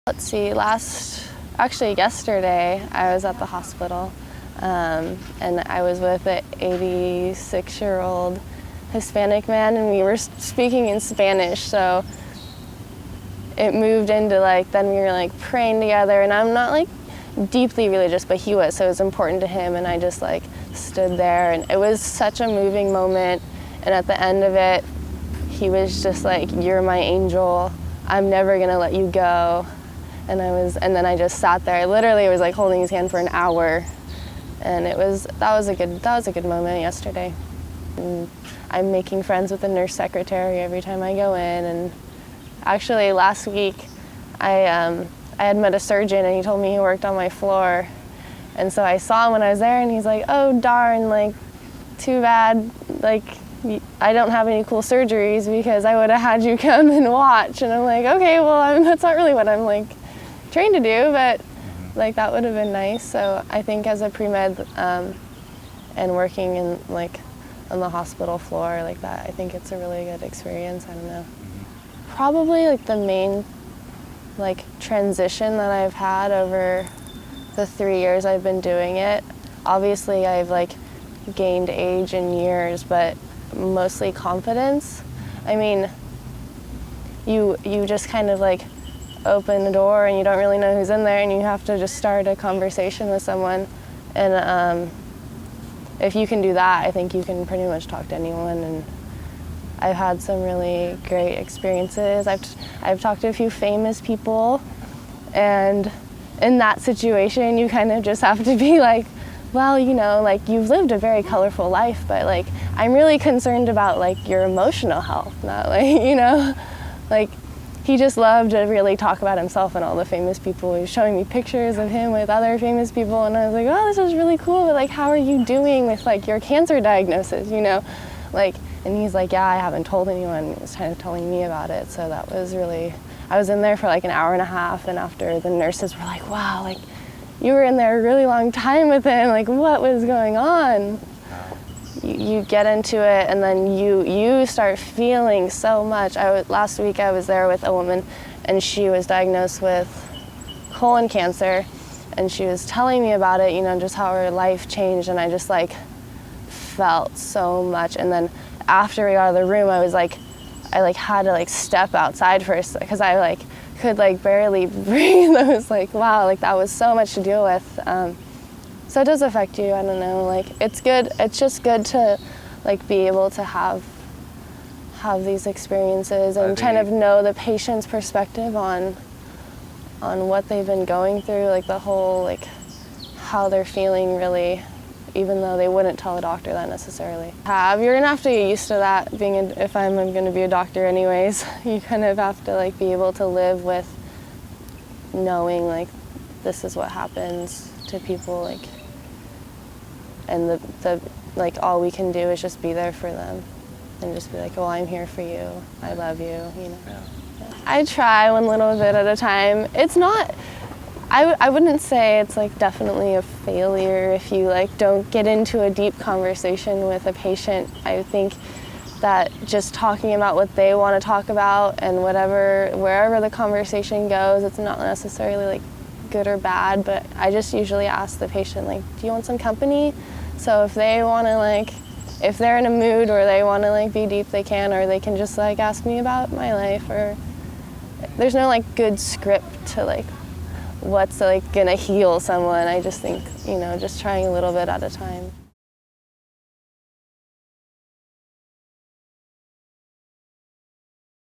Let's see, actually yesterday, I was at the hospital and I was with an 86-year-old Hispanic man, and we were speaking in Spanish, so it moved into then we were praying together, and I'm not deeply religious, but he was, so it was important to him, and I just stood there, and it was such a moving moment. And at the end of it, he was just "You're my angel, I'm never gonna let you go." And then I just sat there. I literally was holding his hand for an hour, and that was a good moment yesterday. And I'm making friends with the nurse secretary every time I go in. And actually last week, I had met a surgeon, and he told me he worked on my floor. And so I saw him when I was there, and he's like, "Oh darn, too bad, I don't have any cool surgeries, because I would have had you come and watch." And I'm like, okay, well, that's not really what I'm trained to do, but that would have been nice. So I think as a pre-med and working in on the hospital floor like that, I think it's a really good experience. I don't know. Probably the main transition that I've had over the 3 years I've been doing it. Obviously I've gained age and years, but mostly confidence. I mean, you just kind of open the door, and you don't really know who's in there, and you have to just start a conversation with someone. And if you can do that, I think you can pretty much talk to anyone. And I've had some really great experiences. I've talked to a few famous people, and in that situation, you kind of just have to be well, you've lived a very colorful life, but I'm really concerned about your emotional health, not he just loved to really talk about himself and all the famous people. He was showing me pictures of him with other famous people, and I was oh, this is really cool, but how are you doing with your cancer diagnosis, and he's yeah, I haven't told anyone. He was kind of telling me about it, so that was really, I was in there for an hour and a half, and after the nurses were wow, you were in there a really long time with him, what was going on? You get into it, and then you start feeling so much. Last week I was there with a woman, and she was diagnosed with colon cancer, and she was telling me about it, just how her life changed, and I just felt so much. And then after we got out of the room, I was I had to step outside first, because I could barely breathe. I was wow, that was so much to deal with. So it does affect you. I don't know. It's good. It's just good to be able to have these experiences and kind of know the patient's perspective on what they've been going through, the whole how they're feeling, really, even though they wouldn't tell a doctor that necessarily. You're gonna have to get used to that. If I'm gonna be a doctor anyways, you kind of have to be able to live with knowing this is what happens to people, and the all we can do is just be there for them, and just be well, I'm here for you, I love you, Yeah. I try one little bit at a time. It's not, I wouldn't say it's definitely a failure if you don't get into a deep conversation with a patient. I think that just talking about what they want to talk about, and wherever the conversation goes, it's not necessarily good or bad, but I just usually ask the patient do you want some company? So if they want to if they're in a mood, or they want to be deep, they can, or they can just ask me about my life. Or there's no good script to what's gonna heal someone. I just think just trying a little bit at a time.